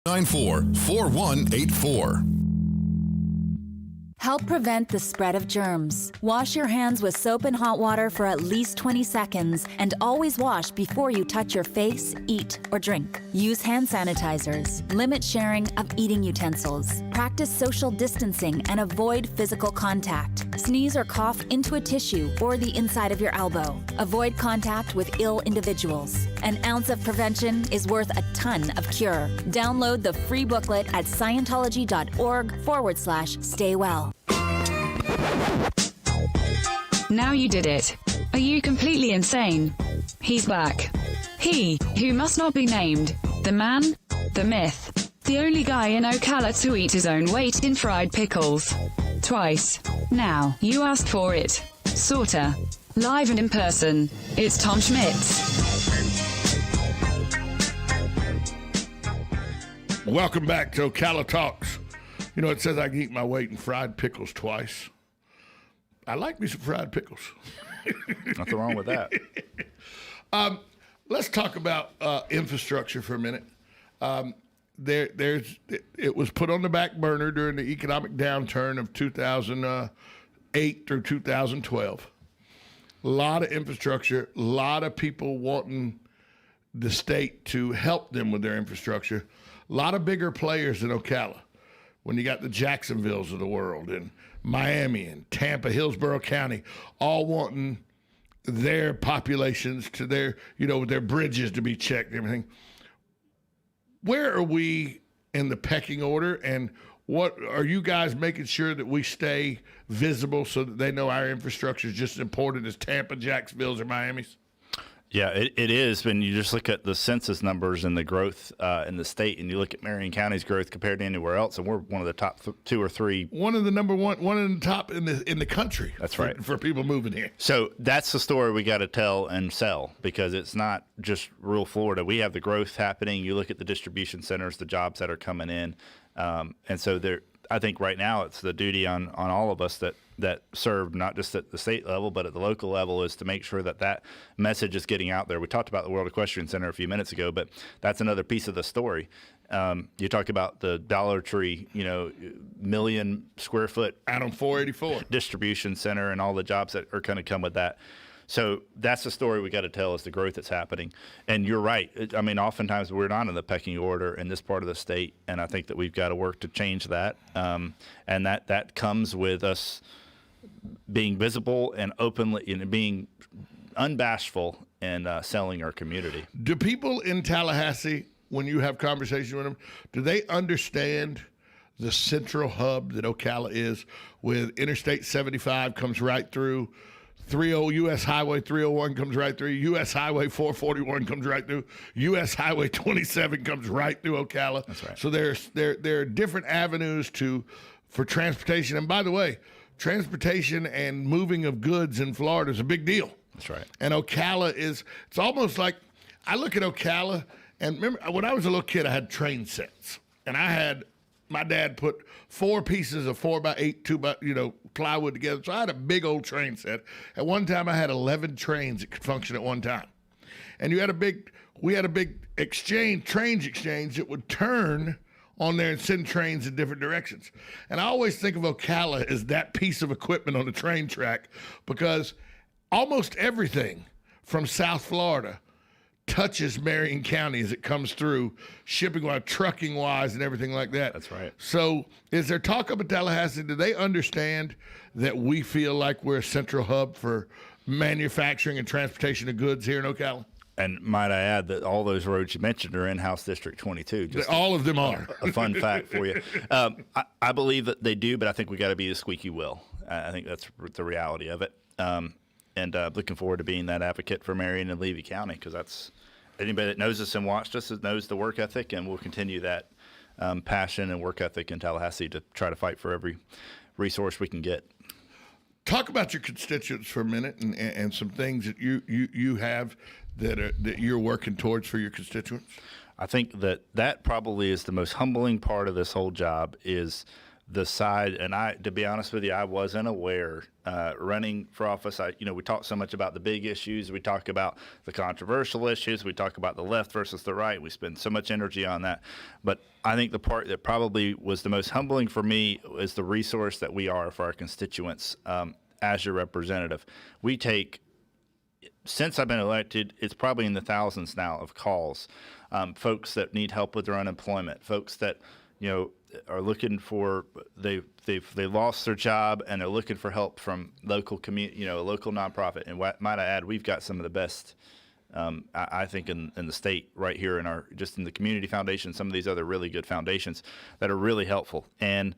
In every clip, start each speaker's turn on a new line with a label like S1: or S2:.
S1: 944184.
S2: Help prevent the spread of germs. Wash your hands with soap and hot water for at least 20 seconds and always wash before you touch your face, eat, or drink. Use hand sanitizers. Limit sharing of eating utensils. Practice social distancing and avoid physical contact. Sneeze or cough into a tissue or the inside of your elbow. Avoid contact with ill individuals. An ounce of prevention is worth a ton of cure. Download the free booklet at Scientology.org/stay well.
S3: Now you did it. Are you completely insane? He's back. He, who must not be named. The man, the myth. The only guy in Ocala to eat his own weight in fried pickles. Twice. Now, you asked for it. Sorta. Live and in person. It's Tom Schmitz.
S4: Welcome back to Ocala Talks. You know, it says I can eat my weight in fried pickles twice. I like me some fried pickles.
S5: Nothing wrong with that.
S4: Let's talk about infrastructure for a minute. It was put on the back burner during the economic downturn of 2008 through 2012. A lot of infrastructure, a lot of people wanting the state to help them with their infrastructure. A lot of bigger players in Ocala. When you got the Jacksonvilles of the world and Miami and Tampa, Hillsborough County, all wanting their populations to their bridges to be checked and everything. Where are we in the pecking order, and what are you guys making sure that we stay visible so that they know our infrastructure is just as important as Tampa, Jacksonville's, or Miami's?
S5: Yeah, it is. When you just look at the census numbers and the growth in the state, and you look at Marion County's growth compared to anywhere else, and we're one of the top two or three.
S4: One of the number one in the top in the country.
S5: That's right.
S4: For people moving here.
S5: So that's the story we got to tell and sell, because it's not just rural Florida. We have the growth happening. You look at the distribution centers, the jobs that are coming in, and so I think right now it's the duty on all of us that serve not just at the state level but at the local level is to make sure that message is getting out there. We talked about the World Equestrian Center a few minutes ago, but that's another piece of the story. You talk about the Dollar Tree, million square foot
S4: out on 484
S5: distribution center and all the jobs that are going to come with that. So that's the story we got to tell, is the growth that's happening. And you're right. I mean, oftentimes we're not in the pecking order in this part of the state, and I think that we've got to work to change that. And that comes with us being visible and openly, being unbashful and selling our community.
S4: Do people in Tallahassee, when you have conversations with them, do they understand the central hub that Ocala is, with Interstate 75 comes right through, U.S. Highway 301 comes right through, U.S. Highway 441 comes right through, U.S. Highway 27 comes right through Ocala.
S5: That's right.
S4: So there are different avenues for transportation. And by the way, transportation and moving of goods in Florida is a big deal.
S5: That's right.
S4: And Ocala it's almost like, I look at Ocala, and remember, when I was a little kid, I had train sets. And my dad put 4 pieces of 4x8, plywood together. So I had a big old train set. At one time, I had 11 trains that could function at one time. And we had a big trains exchange that would turn on there and send trains in different directions. And I always think of Ocala as that piece of equipment on the train track, because almost everything from South Florida touches Marion County as it comes through, shipping-wise, trucking-wise, and everything like that.
S5: That's right.
S4: So is there talk up at Tallahassee? Do they understand that we feel like we're a central hub for manufacturing and transportation of goods here in Ocala?
S5: And might I add that all those roads you mentioned are in House District 22.
S4: All of them are.
S5: A fun fact for you. I believe that they do, but I think we got to be the squeaky wheel. I think that's the reality of it. And looking forward to being that advocate for Marion and Levy County, because that's anybody that knows us and watched us knows the work ethic, and we'll continue that passion and work ethic in Tallahassee to try to fight for every resource we can get.
S4: Talk about your constituents for a minute and some things that you have that you're working towards for your constituents.
S5: I think that probably is the most humbling part of this whole job, is the side, and to be honest with you, I wasn't aware running for office. We talk so much about the big issues. We talk about the controversial issues. We talk about the left versus the right. We spend so much energy on that. But I think the part that probably was the most humbling for me is the resource that we are for our constituents as your representative. We take, since I've been elected, it's probably in the thousands now of calls. Folks that need help with their unemployment, folks that, are looking for, they lost their job and they're looking for help from local community, a local nonprofit. And might I add, we've got some of the best, I think, in the state right here in in the community foundation, some of these other really good foundations that are really helpful. And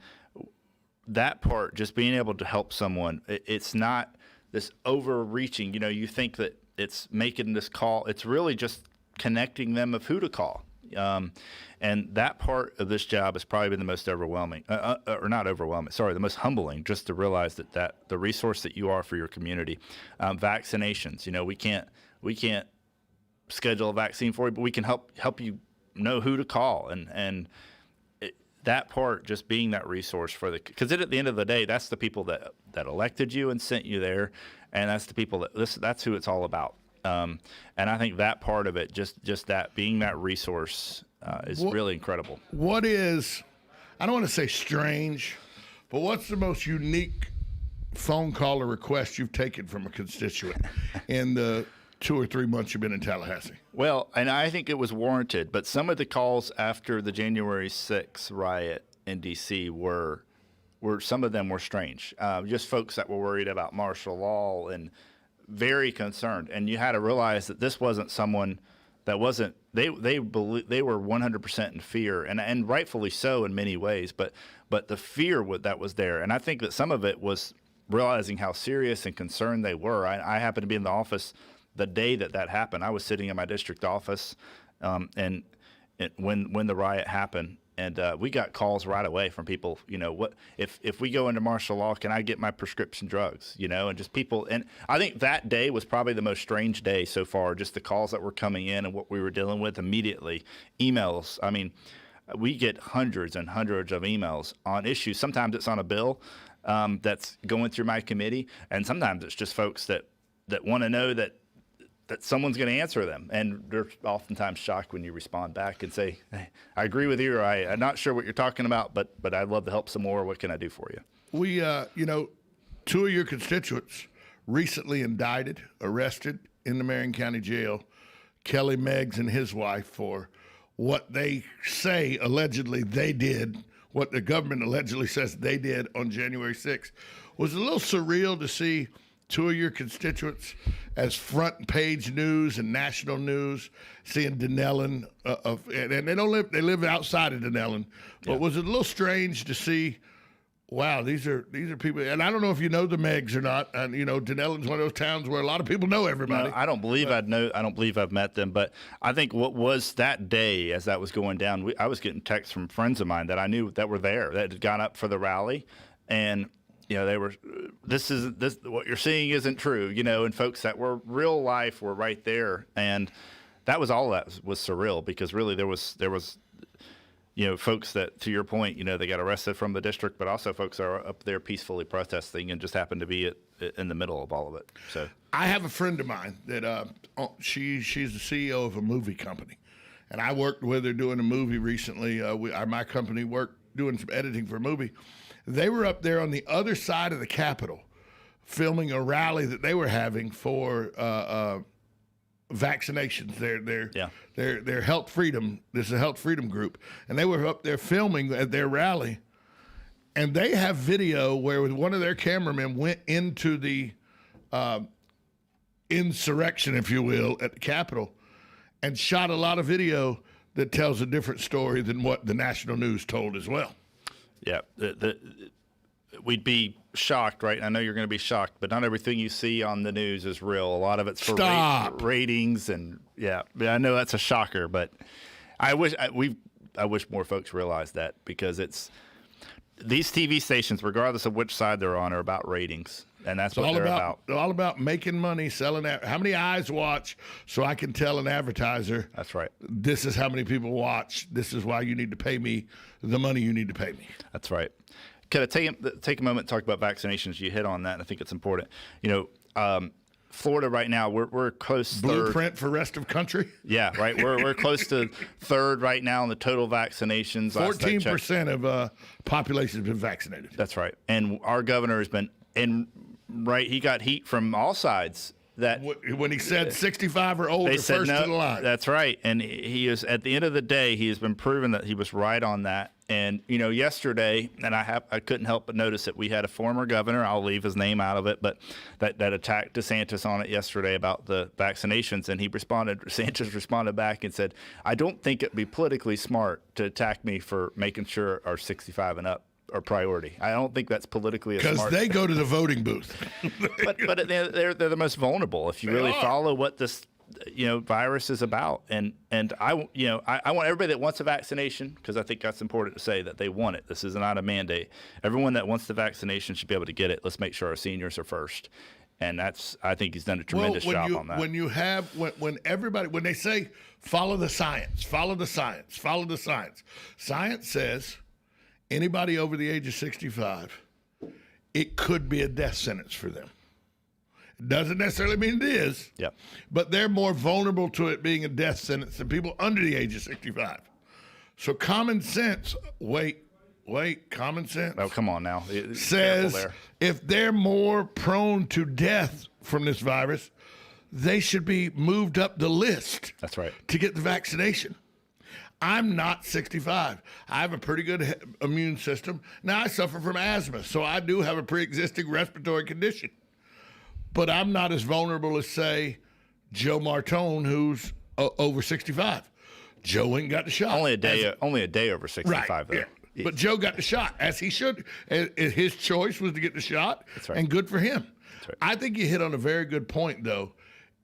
S5: that part, just being able to help someone, it's not this overreaching, you think that it's making this call. It's really just connecting them of who to call. And that part of this job has probably been the most overwhelming, or not overwhelming, sorry, the most humbling, just to realize that the resource that you are for your community. Vaccinations, we can't schedule a vaccine for you, but we can help you know who to call. And that part, just being that resource because at the end of the day, that's the people that elected you and sent you there. And that's the people that's who it's all about. And I think that part of it, just that being that resource, is really incredible.
S4: What is, I don't want to say strange, but what's the most unique phone call or request you've taken from a constituent in the 2 or 3 months you've been in Tallahassee?
S5: Well, and I think it was warranted, but some of the calls after the January 6th riot in D.C. were some of them were strange. Just folks that were worried about martial law and very concerned, and you had to realize that this wasn't someone that wasn't. They were 100% in fear, and rightfully so in many ways. But the fear that was there, and I think that some of it was realizing how serious and concerned they were. I happened to be in the office the day that happened. I was sitting in my district office, and when the riot happened. And we got calls right away from people, what if we go into martial law, can I get my prescription drugs, and just people. And I think that day was probably the most strange day so far, just the calls that were coming in and what we were dealing with immediately. Emails. I mean, we get hundreds and hundreds of emails on issues. Sometimes it's on a bill that's going through my committee, and sometimes it's just folks that want to know that someone's going to answer them. And they're oftentimes shocked when you respond back and say, hey, I agree with you, or I'm not sure what you're talking about, but I'd love to help some more. What can I do for you?
S4: We, 2 of your constituents recently indicted, arrested in the Marion County Jail, Kelly Meggs and his wife, for what they say allegedly they did, what the government allegedly says they did on January 6th. Was it a little surreal to see 2 of your constituents as front page news and national news, seeing Denellen, and they live outside of Denellen, but was it a little strange to see, wow, these are people, and I don't know if you know the Meggs or not, and Denellen's one of those towns where a lot of people know everybody.
S5: No, I don't believe I've met them, but I think what was that day as that was going down, I was getting texts from friends of mine that I knew that were there, that had gone up for the rally, and they were, this what you're seeing isn't true, and folks that were real life were right there. And that was all that was surreal, because really there was, folks that, to your point, they got arrested from the district, but also folks are up there peacefully protesting and just happened to be in the middle of all of it. So
S4: I have a friend of mine that she's the CEO of a movie company, and I worked with her doing a movie recently. My company worked doing some editing for a movie. They were up there on the other side of the Capitol filming a rally that they were having for vaccinations. Their Health Freedom. This is a Health Freedom group, and they were up there filming at their rally. And they have video where one of their cameramen went into the insurrection, if you will, at the Capitol, and shot a lot of video that tells a different story than what the national news told as well.
S5: Yeah, we'd be shocked, right? I know you're going to be shocked, but not everything you see on the news is real. A lot of it's for ratings, and I know that's a shocker, but I wish more folks realized that, because it's these TV stations, regardless of which side they're on, are about ratings. And that's what they're about. They're all about making money, selling. How many eyes watch, so I can tell an advertiser. That's right.
S4: This is how many people watch. This is why you need to pay me the money you need to pay me.
S5: That's right. Could I take a moment to talk about vaccinations? You hit on that, and I think it's important. Florida right now, we're close
S4: Blueprint
S5: third.
S4: for rest of country.
S5: Yeah, right. We're close to third right now in the total vaccinations.
S4: 14% of population has been vaccinated.
S5: That's right. And our governor has been he got heat from all sides. That
S4: when he said 65 or older,
S5: said
S4: first
S5: no,
S4: to the line.
S5: That's right. And he is, at the end of the day, he has been proven that he was right on that. And yesterday, and I couldn't help but notice that we had a former governor. I'll leave his name out of it, but that attacked DeSantis on it yesterday about the vaccinations, and DeSantis responded back and said, "I don't think it'd be politically smart to attack me for making sure our 65 and up are priority. I don't think that's politically smart."
S4: Because they go to the voting booth.
S5: but they're the most vulnerable if you really follow what this virus is about. And I want everybody that wants a vaccination, because I think that's important to say that they want it. This is not a mandate. Everyone that wants the vaccination should be able to get it. Let's make sure our seniors are first. And I think he's done a tremendous job on that.
S4: When they say follow the science, follow the science, follow the science. Science says anybody over the age of 65, it could be a death sentence for them. It doesn't necessarily mean it is,
S5: Yep.
S4: but they're more vulnerable to it being a death sentence than people under the age of 65. So common sense, common sense.
S5: Oh, come on now.
S4: Says if they're more prone to death from this virus, they should be moved up the list.
S5: That's right.
S4: To get the vaccination. I'm not 65. I have a pretty good immune system. Now, I suffer from asthma, so I do have a pre-existing respiratory condition. But I'm not as vulnerable as, say, Joe Martone, who's over 65. Joe ain't got the shot.
S5: Only a day over 65,
S4: right,
S5: though.
S4: Yeah. But Joe got the shot, as he should. His choice was to get the shot,
S5: That's right.
S4: and good for him.
S5: That's right.
S4: I think you hit on a very good point, though.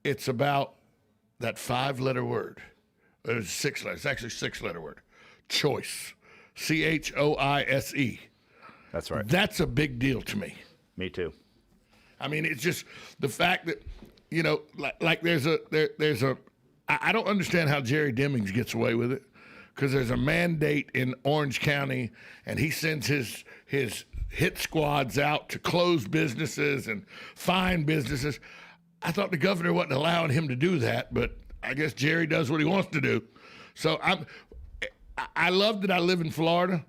S4: It's about that 5-letter word. It's 6 letters. It's actually a 6-letter word. Choice. CHOISE.
S5: That's right.
S4: That's a big deal to me.
S5: Me too.
S4: I mean, it's just the fact that, like there's a. I don't understand how Jerry Demings gets away with it, because there's a mandate in Orange County, and he sends his hit squads out to close businesses and fine businesses. I thought the governor wasn't allowing him to do that, but I guess Jerry does what he wants to do. So I love that I live in Florida,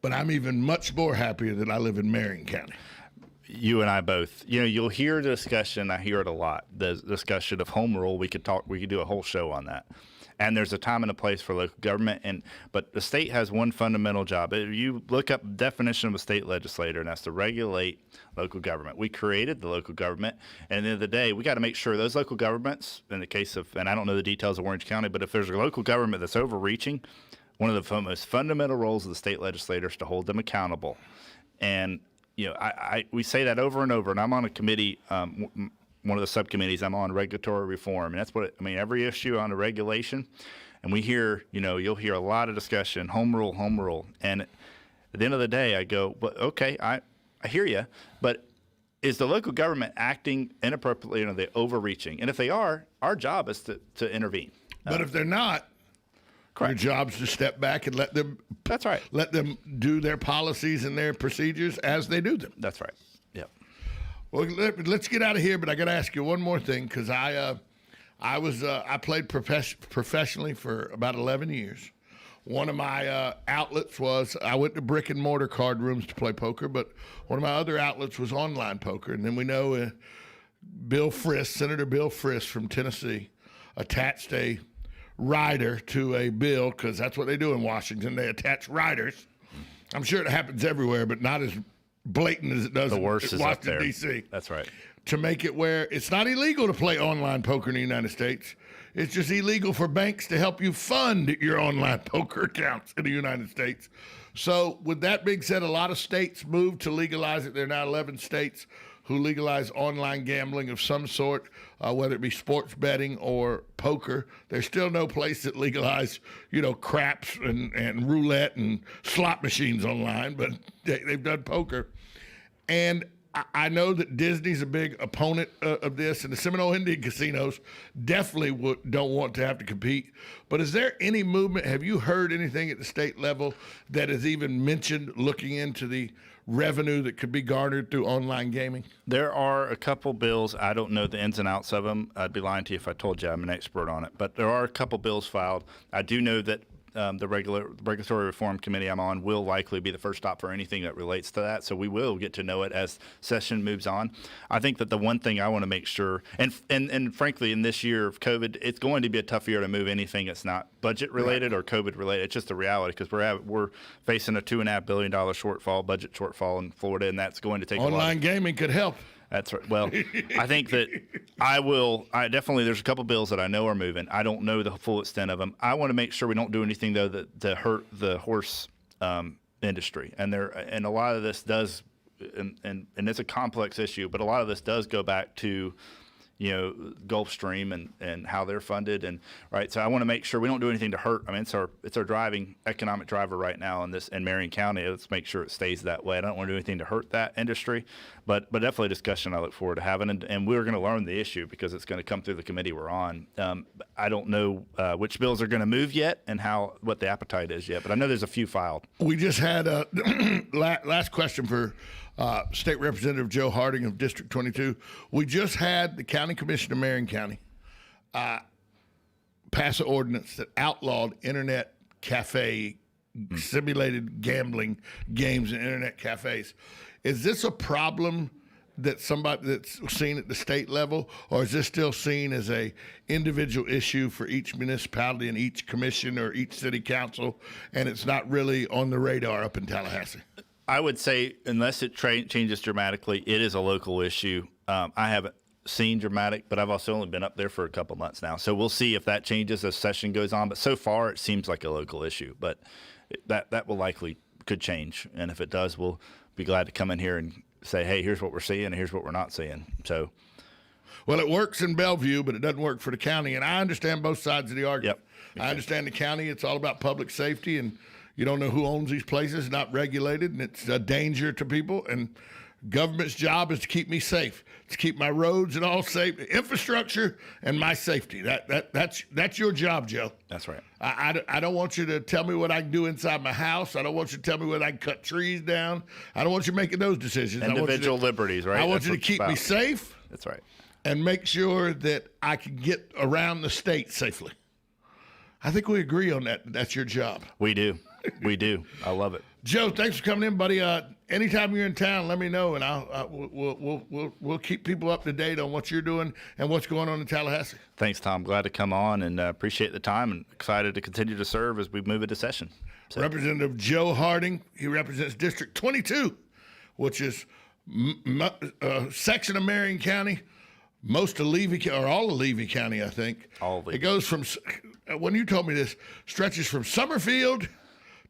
S4: but I'm even much more happier that I live in Marion County.
S5: You and I both. You'll hear the discussion. I hear it a lot. The discussion of home rule. We could do a whole show on that. And there's a time and a place for local government. But the state has one fundamental job. If you look up the definition of a state legislator, and that's to regulate local government. We created the local government, and at the end of the day, we got to make sure those local governments, in the case of, and I don't know the details of Orange County, but if there's a local government that's overreaching, one of the most fundamental roles of the state legislator is to hold them accountable. And we say that over and over, and I'm on a committee, one of the subcommittees I'm on, regulatory reform, and that's what every issue on the regulation, and we hear, you'll hear a lot of discussion, home rule, and at the end of the day, I go, well, okay, I hear you, but is the local government acting inappropriately, they're overreaching? And if they are, our job is to intervene.
S4: But if they're not,
S5: correct.
S4: Your job's to step back and let them.
S5: That's right.
S4: Let them do their policies and their procedures as they do them.
S5: That's right. Yep.
S4: Well, let's get out of here. But I got to ask you one more thing, because I played professionally for about 11 years. One of my outlets was I went to brick and mortar card rooms to play poker, but one of my other outlets was online poker. And then we know Senator Bill Frist from Tennessee, attached a rider to a bill, because that's what they do in Washington. They attach riders. I'm sure it happens everywhere, but not as blatant as it does in Washington, D.C.
S5: That's right.
S4: To make it where it's not illegal to play online poker in the United States. It's just illegal for banks to help you fund your online poker accounts in the United States. So with that being said, a lot of states moved to legalize it. There are now 11 states who legalize online gambling of some sort, whether it be sports betting or poker. There's still no place that legalize, craps and roulette and slot machines online, but they've done poker. And I know that Disney's a big opponent of this, and the Seminole Indian casinos definitely don't want to have to compete. But is there any movement? Have you heard anything at the state level that has even mentioned looking into the revenue that could be garnered through online gaming?
S5: There are a couple bills. I don't know the ins and outs of them. I'd be lying to you if I told you I'm an expert on it. But there are a couple bills filed. I do know that the Regulatory Reform Committee I'm on will likely be the first stop for anything that relates to that. So we will get to know it as session moves on. I think that the one thing I want to make sure, and frankly, in this year of COVID, it's going to be a tough year to move anything that's not budget related or COVID related. It's just the reality because we're facing a $2.5 billion budget shortfall in Florida, and that's going to take
S4: online gaming could help.
S5: That's right. Well, I think that I definitely, there's a couple bills that I know are moving. I don't know the full extent of them. I want to make sure we don't do anything, though, that hurt the horse industry. And a lot of this does, and it's a complex issue, but a lot of this does go back to, Gulfstream and how they're funded, and right. So I want to make sure we don't do anything to hurt. I mean, it's our economic driver right now in Marion County. Let's make sure it stays that way. I don't want to do anything to hurt that industry, but definitely a discussion I look forward to having, and we're going to learn the issue because it's going to come through the committee we're on. I don't know which bills are going to move yet and what the appetite is yet, but I know there's a few filed.
S4: We just had a last question for State Representative Joe Harding of District 22. We just had the County Commission of Marion County pass an ordinance that outlawed internet cafe simulated gambling games in internet cafes. Is this a problem that somebody that's seen at the state level, or is this still seen as a individual issue for each municipality and each commission or each city council, and it's not really on the radar up in Tallahassee?
S5: I would say unless it changes dramatically, it is a local issue. I haven't seen dramatic, but I've also only been up there for a couple months now. So we'll see if that changes as session goes on. But so far, it seems like a local issue. But that will likely could change. And if it does, we'll be glad to come in here and say, hey, here's what we're seeing and here's what we're not seeing. So,
S4: well, it works in Bellevue, but it doesn't work for the county. And I understand both sides of the argument.
S5: Yep, exactly.
S4: I understand the county. It's all about public safety, and you don't know who owns these places, not regulated, and it's a danger to people. And government's job is to keep me safe, to keep my roads and all safe, infrastructure and my safety. That's your job, Joe.
S5: That's right.
S4: I don't want you to tell me what I can do inside my house. I don't want you to tell me whether I can cut trees down. I don't want you making those decisions.
S5: Individual liberties, right?
S4: I want you to keep me safe.
S5: That's right.
S4: And make sure that I can get around the state safely. I think we agree on that. That's your job.
S5: We do. We do. I love it.
S4: Joe, thanks for coming in, buddy. Anytime you're in town, let me know, and we'll keep people up to date on what you're doing and what's going on in Tallahassee.
S5: Thanks, Tom. Glad to come on, and appreciate the time, and excited to continue to serve as we move into session. So.
S4: Representative Joe Harding, he represents District 22, which is a section of Marion County, most of Levy, or all of Levy County, I think.
S5: All of it.
S4: It goes from, when you told me this, stretches from Summerfield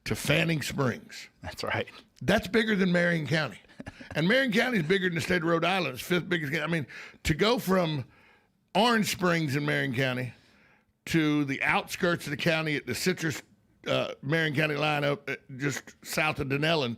S4: to Fanning Springs.
S5: That's right.
S4: That's bigger than Marion County. And Marion County is bigger than the state of Rhode Island. It's fifth biggest county. I mean, to go from Orange Springs in Marion County to the outskirts of the county at the Citrus Marion County line up just south of Dunellen,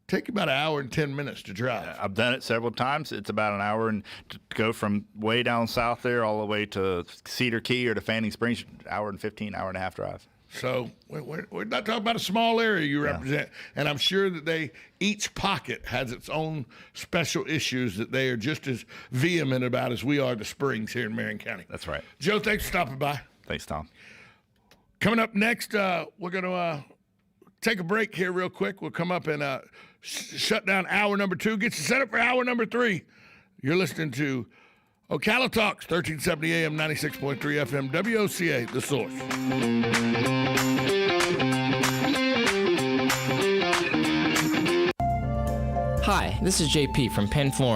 S4: take about an hour and 10 minutes to drive.
S5: I've done it several times. It's about an hour, and to go from way down south there all the way to Cedar Key or to Fanning Springs, hour and 15, hour and a half drive.
S4: So we're not talking about a small area you represent, and I'm sure that each pocket has its own special issues that they are just as vehement about as we are the Springs here in Marion County.
S5: That's right.
S4: Joe, thanks for stopping by.
S5: Thanks, Tom.
S4: Coming up next, we're going to take a break here real quick. We'll come up and shut down hour number 2, get you set up for hour number 3. You're listening to Ocala Talks, 1370 AM, 96.3 FM, WOCA, The Source.
S1: Hi, this is JP from Penn Flooring.